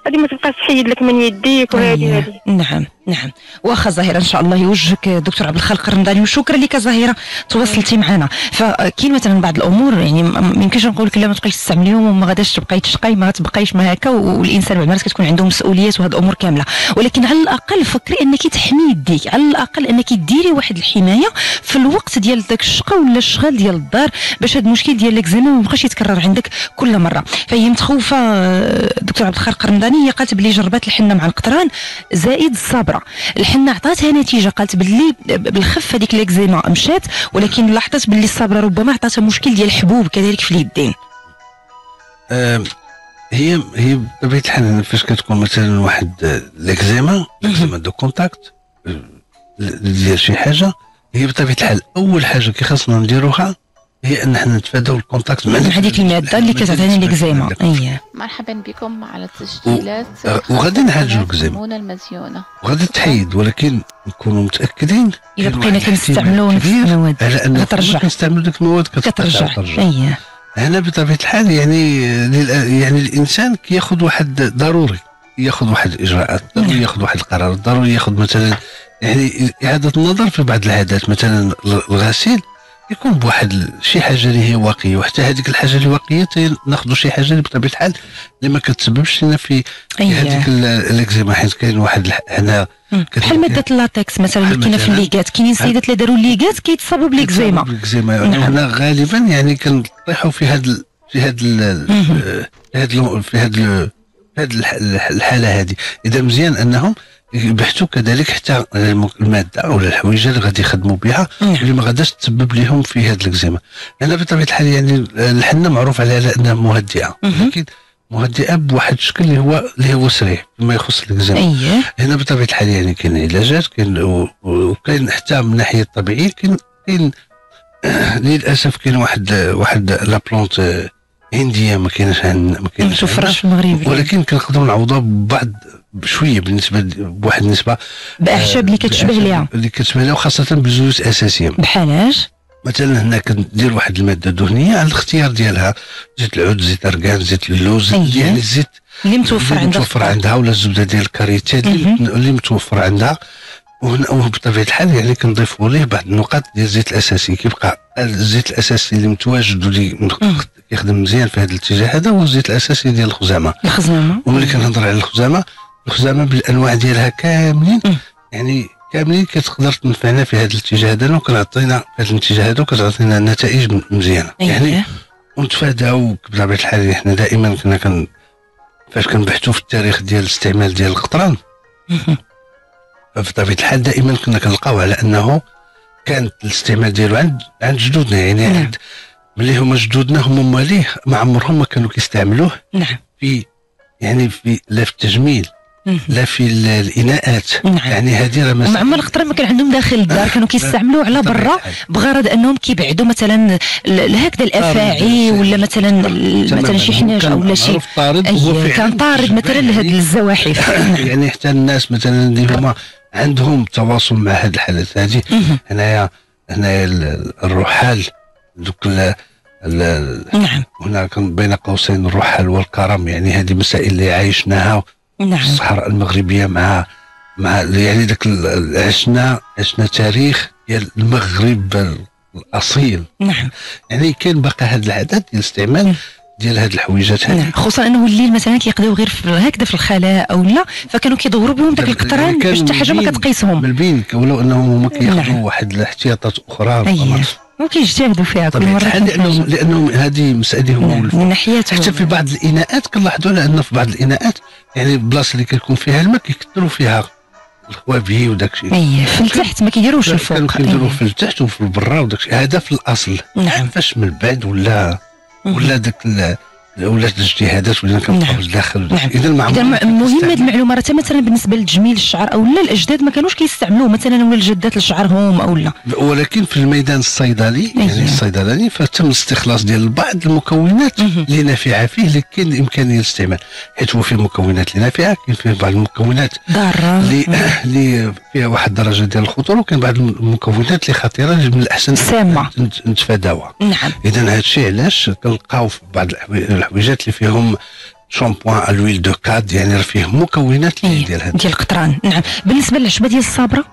غادي ما تبقاش تحيد لك من يديك وهذه نعم نعم. واخا زهيره ان شاء الله يوجهك دكتور عبد الخالق الرمضاني، وشكرا لك زهيره تواصلتي معنا. فكاين مثلا بعض الامور يعني ما يمكنش نقول لك لا ما تبقايش تستعمليهم وما غاداش تبقاي تشقاي، ما تبقايش ما هكا، والانسان بعض المرات كتكون عنده مسؤوليات وهاد الامور كامله، ولكن على الاقل فكري انك تحمي يديك، على الاقل انك ديري واحد الحمايه في الوقت ديال داك الشقه ولا الشغل ديال الدار، باش هاد المشكل ديال الاكزيما ما يبقاش يتكرر عندك كل مره. فهي متخوفه دكتور عبد الخالق الرمضاني، هي قالت بلي جربات الحنه مع القطران زائد الصبره، الحنه عطاتها نتيجه، قالت باللي بالخف هذيك الاكزيما مشات، ولكن لاحظت باللي الصبره ربما عطاتها مشكل ديال الحبوب كذلك في اليدين. هي بطبيعه الحال فاش كتكون مثلا واحد الاكزيما دو كونتاكت ديال شي حاجه، هي بطبيعه الحال اول حاجه كي خاصنا نديروها هي ان حنا نتفاداو الكونتاكت مع هذيك الماده اللي كتعطينا الاكزيما. مرحبا بكم على التسجيلات وغادي نعالجوا الاكزيما المزيونه وغادي تحيد، ولكن نكونوا متاكدين الا بقينا كنستعملوا نفس المواد على ان كنستعملوا ديك المواد كترجع. هنا بطبيعه الحال يعني الانسان كياخذ واحد ضروري ياخذ واحد الاجراءات، ضروري ياخذ واحد القرار، ضروري ياخذ مثلا يعني اعاده النظر في بعض العادات، مثلا الغسيل يكون بواحد شي حاجه اللي هي واقيه، وحتى هذيك الحاجه اللي واقيه ناخذوا شي حاجه اللي بطبيعه الحال اللي ما كتسببش لنا في هذيك الاكزيما، حيت كاين واحد هنا بحال ماده اللاتكس مثلا اللي كاينه في الليغات، كاينين سيدات اللي داروا الليغات كيتصابوا بالاكزيما. هنا غالبا يعني كنطيحوا في هذه الحاله هذه. اذا مزيان انهم يبحثوا كذلك حتى الماده او الحويجه اللي غادي يخدموا بها اللي ما غاداش تسبب لهم في هذه الاكزيما. لان بطبيعه الحال يعني الحنه معروف عليها انها مهدئه، لكن مهدئه بواحد الشكل اللي هو سريع فيما يخص الاكزيما. هنا بطبيعه الحال يعني كاين علاجات، وكاين حتى من الناحيه الطبيعيه كاين للاسف كاين واحد لا بلونت هنديه ما كاينش متوفره في المغرب، ولكن كنقدروا نعوضوها ببعض بشويه بالنسبه بواحد النسبه باعشاب اللي كتشبه ليها، وخاصه بالزيوت الاساسيه. بحالاش مثلا هنا كندير واحد الماده دهنيه على الاختيار ديالها، زيت العود، زيت الاركان، زيت اللوز، يعني الزيت اللي متوفر عندها ولا الزبده ديال الكاريتا اللي متوفر عندها. وبطبيعه الحال يعني كنضيفوا ليه بعض النقاط ديال الزيت الاساسي. كيبقى الزيت الاساسي اللي متواجد واللي يخدم مزيان في هذا الاتجاه هذا هو الزيت الاساسي ديال الخزامه. وملي كنهضر على الخزامه بالانواع ديالها كاملين، يعني كاملين كتقدر تنفعنا في هذا الاتجاه هذا، وكنعطينا في هذا الاتجاه هذا وكتعطينا نتائج مزيانه. يعني ونتفاداو بطبيعه الحال حنا دائما كنا فاش كنبحثوا في التاريخ ديال الاستعمال ديال القطران بطبيعه الحال دائما كنا كنلقاو على انه كان الاستعمال ديالو عند جدودنا، يعني ملي هما جدودنا هما مواليه ما عمرهم ما كانوا كيستعملوه في لا في التجميل لا في الاناءات. يعني هذه راه ما عمر القطران ما كان عندهم داخل الدار، كانوا كيستعملوه على برا بغرض انهم كيبعدوا مثلا هكذا الافاعي ولا مثلا شي حناجه ولا شي كان طارد مثلا لهذه الزواحف. يعني حتى الناس مثلا اللي هما عندهم تواصل مع هذه الحالات هذه، هنايا الرحال دوك هنا بين قوسين الرحال والكرم، يعني هذه مسائل اللي عايشناها في الصحراء المغربيه مع يعني داك عشنا تاريخ ديال المغرب الاصيل. يعني كاين باقي هذه العادات ديال الاستعمال ديال هاد الحويجات هذه، خصوصا انه الليل مثلا كيقضيو غير هكذا في الخلاء او لا، فكانوا كيدوروا بهم داك القطران باش حتى حاجه ما كتقيسهم بالبين، ولو انهم هما كياخذوا واحد الاحتياطات اخرى وكيجتهدوا فيها كل مره، لانهم هذه مساله هما من ناحيتهم. حتى في بعض الاناءات كنلاحظوا على انه في بعض الاناءات يعني البلاصه اللي كيكون فيها الماء كيكثروا فيها الخوابي وداك الشيء. في التحت ما كيديروش الفوق، كانوا كيديروا في التحت وفي البرا وداك الشيء هذا في الاصل. فاش من بعد ولا داك ولات الاجتهادات ولينا كنبقاو لداخل. اذا مهم هذه المعلومه راه مثلا بالنسبه لتجميل الشعر او لا الاجداد ما كانوش كيستعملوه مثلا ولا الجدات لشعرهم او لا، ولكن في الميدان الصيدلي يعني الصيدلاني فتم الاستخلاص ديال بعض المكونات اللي نافعه فيه اللي كاين الامكانيه للاستعمال، حيت هو فيه مكونات اللي نافعه، كاين فيه بعض المكونات ضاره اللي فيها واحد الدرجه ديال الخطوره، وكاين بعض المكونات اللي خطيره اللي من الاحسن نتفاداوها. اذا هذا الشيء علاش كنلقاو في بعض الحويجات اللي فيهم شامبوان الويل دو كاد، يعني راه فيه مكونات ديال هذا ديال القطران. نعم. بالنسبه للعشبه ديال الصابره،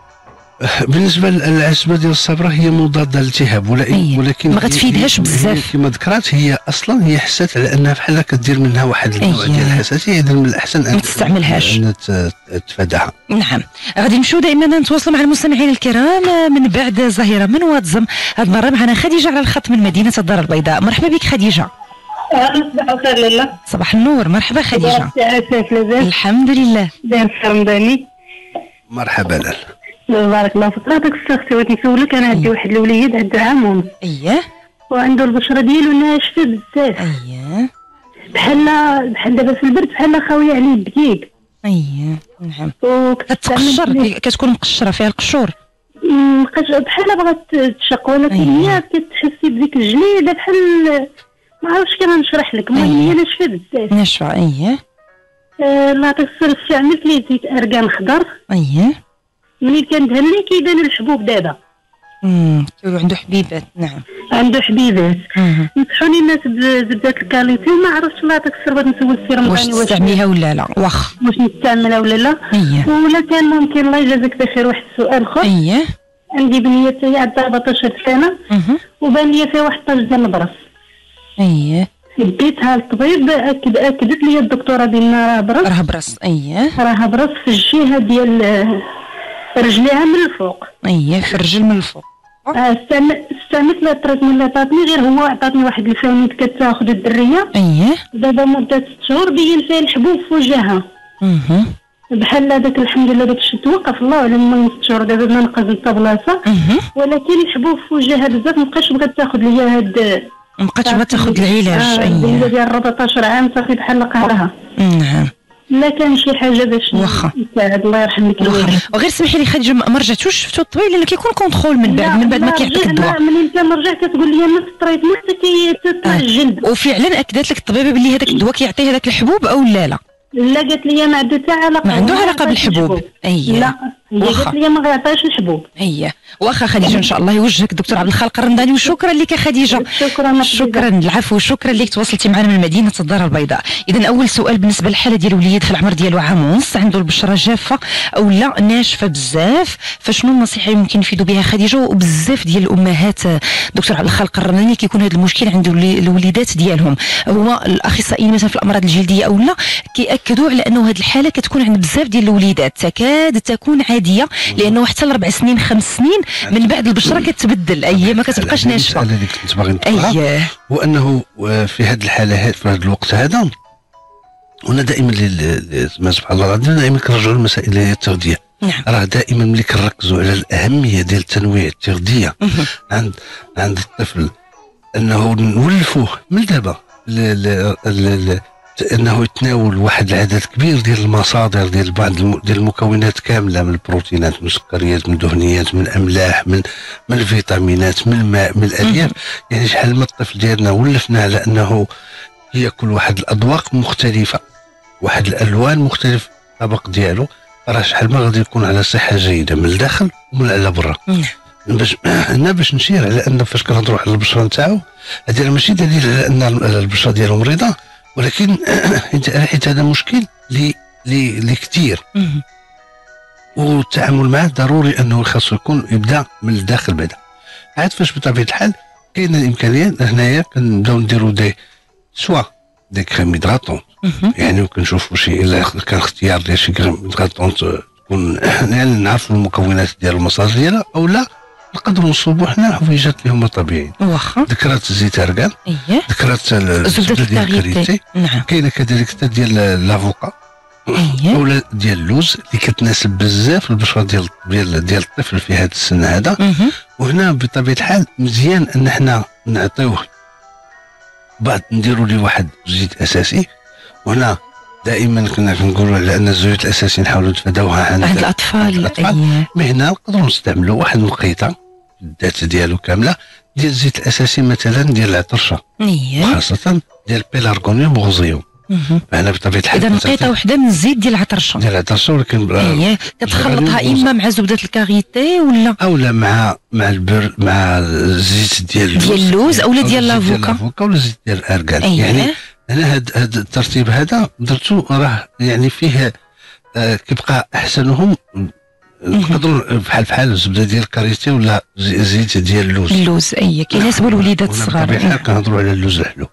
بالنسبه للعشبه ديال الصبره هي مضاده للالتهاب، ولكن ما غتفيدهاش بزاف كما ذكرت. هي اصلا هي حسات على انها بحال كدير منها واحد النوع ديال الحساسيه، اذا من الاحسن ان ما تستعملهاش، ان تفاداها. نعم. غادي نمشيو دائما نتواصلوا مع المستمعين الكرام من بعد زهيره من واتزم. هذه المره معنا خديجه على الخط من مدينه الدار البيضاء. مرحبا بك خديجه. صباح الخير لاله. صباح النور، مرحبا خديجه. الحمد لله. داير رمضاني. مرحبا لاله. بارك الله فيك. هذاك الشخص بغيت نسولك، انا عندي واحد الوليد عنده عام ونص. اييه. وعنده البشره ديالو ناشفه بزاف. اييه. بحال دابا في البرد بحال خاويه عليه الدقيق. اييه. نعم. كتقشر، كتكون مقشره فيها القشور. بحال بغات تشق، ولكن هي كتحسي بديك الجليده بحال ما عرفتش كيف نشرح لك. المهم هي ناشفه بزاف. ناشفه. اييه. الله يعطيك الصحه. استعملت ليه زيت اركان خضر. اييه. ملي كندهن ليه كيبان الحبوب دابا. كيقولوا عنده حبيبات. نعم. عنده حبيبات. نصحوني الناس بزبده الكاليتي، وما عرفتش الله يعطيك الصحه بغيت نسول السي رمضاني واش تستعمليها ولا لا. واخا واش نستعملها ولا لا. ولا كان ممكن الله يجازيك بخير واحد السؤال اخر. اييه. عندي بنيه هي عندها 14 سنه وبان لي فيها واحد الطاج ديال البرص. اييه. ديتها للطبيب، اكدت لي الدكتوره ديالنا راه برص. اييه. راه برص في الجهه ديال رجليها من الفوق. اييه، في الرجل من الفوق. استعملت له التريتمون اللي عطاتني، غير هو عطاتني واحد الفوانيت كتاخذ الدريه. اييه. دابا مده 6 شهور بين فيها الحبوب في وجهها. بحال هذاك الحمد لله داك الشيء توقف، الله اعلم من 6 شهور دابا ما نقز نتا بلاصه. ولكن الحبوب في وجهها بزاف، مابقاش بغات تاخذ ليا هاد، مابقاتش بغات تاخذ العلاج. اييه. ديال 14 عام صافي بحال قهرها. نعم. لا كان شي حاجه باش يساعد. الله يرحم لك الوالد. وغير سمحي لي خديجه، ما رجعتوش شفتوا الطبيب لان كيكون كونترول من بعد ما كيعطيك الدواء. منين انت رجع كتقول لي نفس التريتمون تطلع الجلد. وفعلا اكدت لك الطبيبه باللي هذاك الدواء كيعطي هذاك الحبوب او لا؟ لا قالت لي ما عنده حتى علاقه. ما عنده علاقه بالحبوب. اييه. لا هي قالت لي ما غيعطيش الحبوب. اييه. واخا خديجه ان شاء الله يوجهك الدكتور عبد الخالق الرمضاني. وشكرا لك خديجه. شكرا. العفو. شكرا لك تواصلتي معنا من مدينه الدار البيضاء. اذا اول سؤال بالنسبه للحاله ديال الوليد في العمر ديالو عام ونص، عنده البشره جافه او لا ناشفه بزاف، فشنو النصيحه اللي ممكن نفيدوا بها خديجه؟ وبزاف ديال الامهات دكتور عبد الخالق الرمضاني كيكون هذا المشكل عند الوليدات ديالهم. هما الاخصائيين مثلا في الامراض الجلديه او لا كياكدوا على انه هذه الحاله كتكون عند بزاف ديال الوليدات، تكاد تكون عاديه، لانه حتى ل 4 سنين 5 سنين من بعد البشره كتبدل. اييه. ما كتبقاش ناشفه. السؤال اللي كنت باغي نطرحها هو انه في هذه الحاله في هذا الوقت هذا، وانا دائما سبحان الله العظيم دائما كنرجعوا للمسائل اللي هي التغذيه. راه دائما ملي كنركزوا على الاهميه ديال تنويع التغذيه عند الطفل، انه نولفوه من دابا انه يتناول واحد العدد كبير ديال المصادر ديال بعض ديال المكونات كامله، من البروتينات، من السكريات، من الدهنيات، من الاملاح، من الفيتامينات، من الماء، من الالياف. يعني شحال من الطفل ديالنا ولفنا على انه ياكل واحد الاذواق مختلفه، واحد الالوان مختلف الطبق ديالو، راه شحال ما غادي يكون على صحه جيده من الداخل ومن على برا. باش نشير على ان فاش كنهضروا على البشره نتاعو، هذا ماشي دليل على ان البشره ديالو مريضه، ولكن حيت هذا مشكل اللي كثير، والتعامل معه ضروري انه خاصو يكون يبدا من الداخل بعدا. عاد فاش بطبيعه الحال كاينه الامكانيه هنايا كنبداو نديرو سوا دي كريم هيدراتون، يعني كنشوفوا شي الا كان اختيار ديال شي كريم هيدراتون تكون يعني نعرفوا المكونات ديال المصادر ديالها، او لا نقدروا نصوبوا حنا حويجات اللي هما طبيعيين. واخا ذكرت الزيت اركان. اييه. ذكرت الزبده ديال الكاريتي. نعم. كاينه كذلك حتى ديال لافوكا. اييه. اولا ديال اللوز اللي كتناسب بزاف البشره ديال الطفل في هذا السن هذا. وهنا بطبيعه الحال مزيان ان حنا نعطيوه بعد نديروا ليه واحد زيت اساسي. وهنا دائما كنا كنقولوا على ان الزيوت الاساسيه نحاولوا نتفاداوها عند الاطفال. مي هنا نقدروا نستعملوا واحد المقيطه الذات ديالو كامله ديال الزيت الاساسي مثلا ديال العطرشه، خاصه ديال بيلارغونيوم غوزيوم. هنا بطبيعه الحال اذا نقيطه وحده من الزيت ديال العطرشه ولكن كتخلطها اما مع زبده الكاريتي ولا اولا مع الزيت ديال اللوز اولا ديال لافوكا ولا زيت ديال الارغان. يعني انا هذا الترتيب هذا درتو راه يعني فيه كيبقى احسنهم نقدروا بحال الزبده ديال الكاريتي ولا زيت ديال اللوز كيناسبوا الوليدات الصغار. بطبيعه الحال كنهضروا على اللوز الحلو.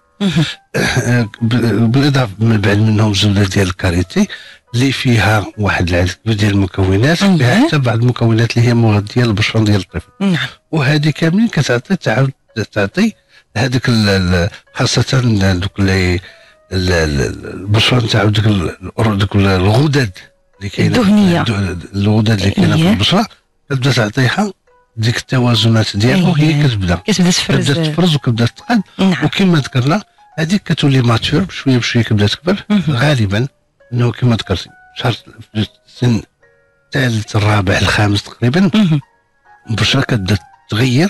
بالاضافه من بعد منهم الزبده ديال الكاريتي اللي فيها واحد العدد كبير ديال المكونات، فيها حتى بعض المكونات اللي هي مغذيه للبشره ديال الطفل. وهذه كاملين تعطي هذيك خاصه دوك البشره نتاع دوك الغدد اللي كاينه الدهنيه، الغدد اللي كاينه في البشره، كتبدا تعطيها ديك التوازنات ديالها وهي كتبدا تفرز وكتبدا تقاد. وكما ذكرنا هذيك كتولي ماتور بشويه بشويه كتبدا تكبر. غالبا انه كما ذكرتي شهر في السن الثالث الرابع الخامس تقريبا البشره كتبدا تغير،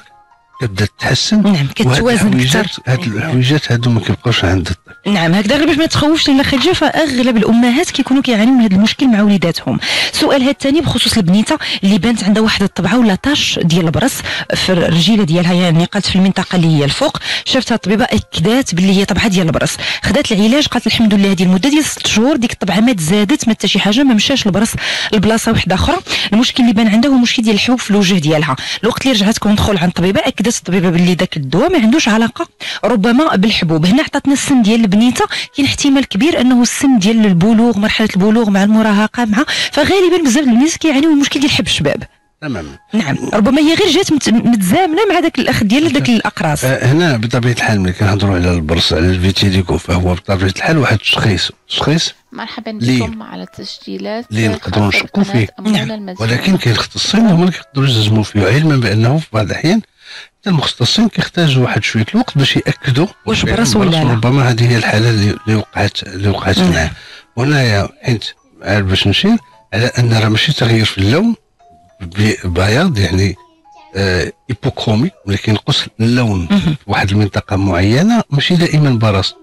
كتبدا تتحسن. كتوازن اكثر. هاد الحويجات هادو ما كيبقاوش عند الطفل. هكذا غير باش ما تخوفش لان خديجه، فاغلب الامهات كيكونوا كيعانيو من هذا المشكل مع وليداتهم. السؤال هذا الثاني بخصوص البنيته اللي بانت عندها واحد الطبعه ولا طاش ديال البرص في الرجيله ديالها، يعني قالت في المنطقه اللي هي الفوق. شافتها الطبيبه اكدات باللي هي طبعه ديال البرص، خدات العلاج، قالت الحمد لله هذه المده ديال 6 شهور ديك الطبعه ما تزادت ما حتى شي حاجه، ما مشاش البرص لبلاصه واحده اخرى. المشكل اللي بان عندها هو مشكل ديال الحبوب في الوجه ديالها. الوقت اللي رجعت كونترول عند الطبيبه اكدت الطبيبه باللي داك الدواء ما عندوش علاقه ربما بالحبوب. هنا عطاتنا السن ديال البنيته، كاين احتمال كبير انه السن ديال البلوغ، مرحله البلوغ مع المراهقه فغالبا بزاف الناس كيعانيو من المشكل ديال حب الشباب. تماما. ربما هي غير جات متزامنه مع داك الاخ ديال داك الاقراص. هنا بطبيعه الحال ملي كنهضروا على البرص على الفيتيليغو فهو بطبيعه الحال واحد التشخيص مرحبا بكم على التسجيلات اللي نقدروا نشكوا فيه. ولكن كاين المختصين هما اللي كيقدروا يجزموا فيه، علما بانه في بعض الاحيان المختصين كيحتاجوا واحد شويه الوقت باش ياكدوا واش برص ولا لا. ربما هذه هي الحاله اللي وقعت معاه. وهنايا حيت باش نشير على ان راه ماشي تغيير في اللون بياض يعني ايبوكرومي، ولكن ينقص اللون في واحد المنطقه معينه ماشي دائما برص.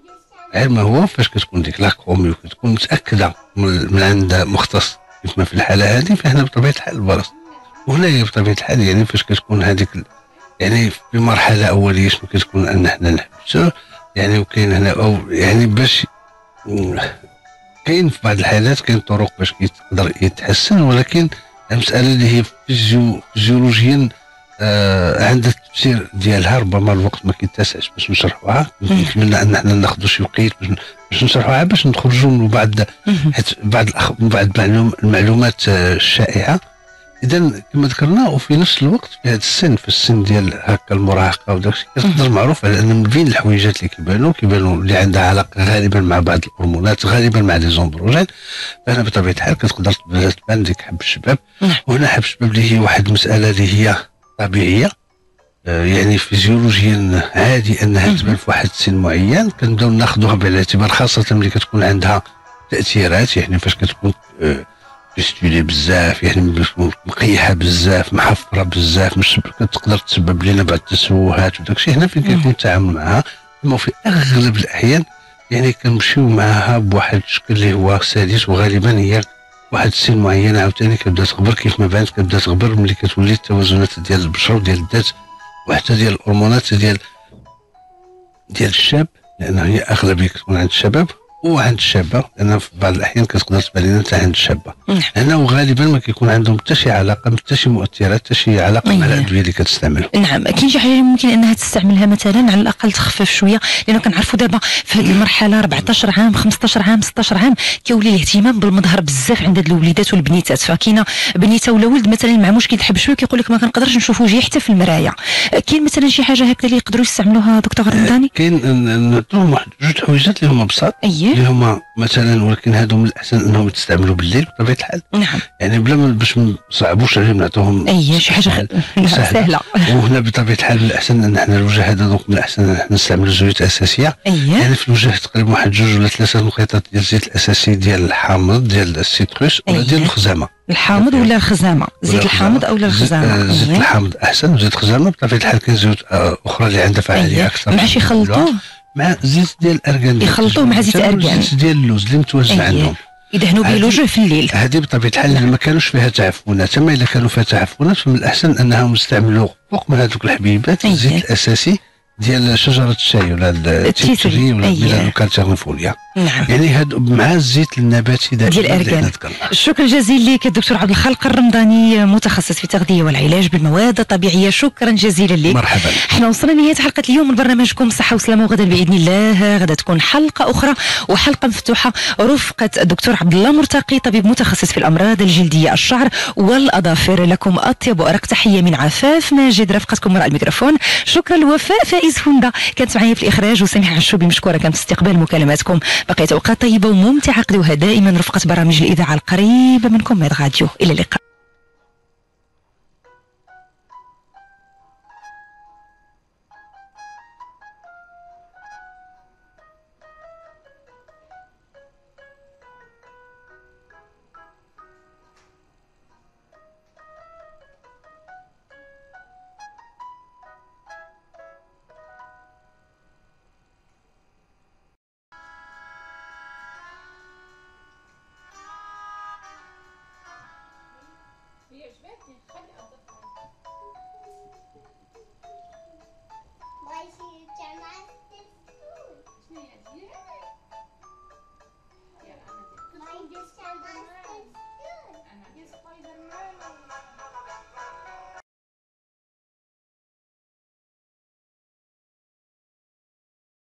علما هو فاش كتكون ديك لاكرومي وكتكون متاكده من عند مختص كما في الحاله هذه، فهنا بطبيعه الحال البرص. وهنايا بطبيعه الحال يعني فاش كتكون هذيك يعني في مرحله اوليه شنو كتكون ان حنا نحبسو يعني. وكاين هنا او يعني باش كاين في بعض الحالات كاين طرق باش يقدر يتحسن، ولكن المساله اللي هي فيزيولوجيا عند التفسير ديالها ربما الوقت ما كيتسعش باش نشرحوها. نتمنى ان حنا ناخذوا شي وقيت باش نشرحوها باش نخرجوا من بعض المعلومات الشائعه. اذا كما ذكرنا وفي نفس الوقت في هذا السن، في السن ديال هكا المراهقه وداك الشيء كتقدر معروف على ان من بين الحويجات اللي كيبانوا اللي عندها علاقه غالبا مع بعض الهرمونات، غالبا مع لي زومبروجين. فهنا بطبيعه الحال كتقدر تبان ديك حب الشباب. وهنا حب الشباب اللي هي واحد المساله اللي هي طبيعيه، يعني فيزيولوجيا عادي انها تبان في واحد السن معين. كنبداو ناخذوها بعين الاعتبار خاصه ملي كتكون عندها تاثيرات، يعني فاش كتكون بيستولي بزاف، يعني مقيحه بزاف، محفره بزاف، مش كتقدر تسبب لنا بعض التسوهات وداك الشيء. هنا فين كيكون التعامل معها، اما في اغلب الاحيان يعني كنمشيو معها بواحد الشكل اللي هو سلس، وغالبا هي واحد السن معين عاوتاني كتبدا تغبر كيف ما بانت كتبدا تغبر ملي كتولي التوازنات ديال البشره وديال الذات وحتى ديال الهرمونات ديال الشاب، لان هي اغلبيه كتكون عند الشباب وعند الشابه، لان في بعض الاحيان كتقدر تبان لنا حتى عند الشابه. هنا وغالبا ما كيكون عندهم حتى شي علاقه، حتى شي مؤثرات، حتى شي علاقه مع الادويه اللي كتستعملوا. كاين شي حاجه ممكن انها تستعملها مثلا على الاقل تخفف شويه، لانه كنعرفوا دابا في هذه المرحله 14 عام 15 عام 16 عام كيولي الاهتمام بالمظهر بزاف عند هاد الوليدات والبنيتات. فكاينه بنيته ولا ولد مثلا مع مشكل الحب شويه كيقول لك ما كنقدرش نشوف وجهي حتى في المرايه. كاين مثلا شي حاجه هكذا اللي يقدروا يستعملوها دكتور رمضاني؟ كاين نعطيهم واحد جوج حويجات اللي هما بساط، اللي هما مثلا، ولكن هادو من الاحسن انهم يستعملوا بالليل بطبيعه الحال. يعني بلا باش ما نصعبوش عليهم نعطوهم شي حاجه سهله. وهنا بطبيعه الحال من الاحسن ان حنا الوجه هذا دوك من الاحسن ان حنا نستعملوا زيوت اساسيه. يعني في الوجه تقريبا واحد جوج ولا 3 نقيطات ديال الزيت الاساسي ديال الحامض ديال السيتروس ولا ديال الخزامه. الحامض ولا الخزامه؟ زيت الحامض او الخزامه؟ زيت الحامض احسن، وزيت الخزامه بطبيعه الحال كاين زيوت اخرى اللي عندها فعاليه اكثر. ماشي يخلطوه مع زيت ديال الارغان، يخلطوه مع زيت الارغان، زيت ديال اللوز اللي متوزع عندهم، يدهنوا به الوجه في الليل. هذه بطبيعه الحال اللي ما كانوش فيها تعفنات، اما اذا كانوا فيها تعفنات فمن الاحسن انهم يستعملوا فوق من هذوك الحبيبات الزيت الاساسي ديال شجره الشاي ولا التيتري ولا ميلانوكالتيرنيفوليا. نعم. يعني هادو مع الزيت النباتي ديال الاركان. شكرا جزيلا لك الدكتور عبد الخالق الرمضاني متخصص في التغذيه والعلاج بالمواد الطبيعيه. شكرا جزيلا لك. مرحبا. احنا وصلنا لنهايه حلقه اليوم من برنامجكم صحه وسلامه، وغدا باذن الله غدا تكون حلقه اخرى وحلقه مفتوحه رفقه الدكتور عبد الله مرتقي طبيب متخصص في الامراض الجلديه الشعر والاظافر. لكم اطيب وارق تحيه من عفاف ماجد رفقتكم وراء الميكروفون. شكرا لوفاء فائز فندا كانت معايا في الاخراج، وسميحه عشوبي مشكوره كانت في استقبال مكالماتكم. بقيت اوقات طيبه وممتعه قضوها دائما رفقه برامج الاذاعه القريبه منكم ميد راديو. الى اللقاء. هي عجبتني خلي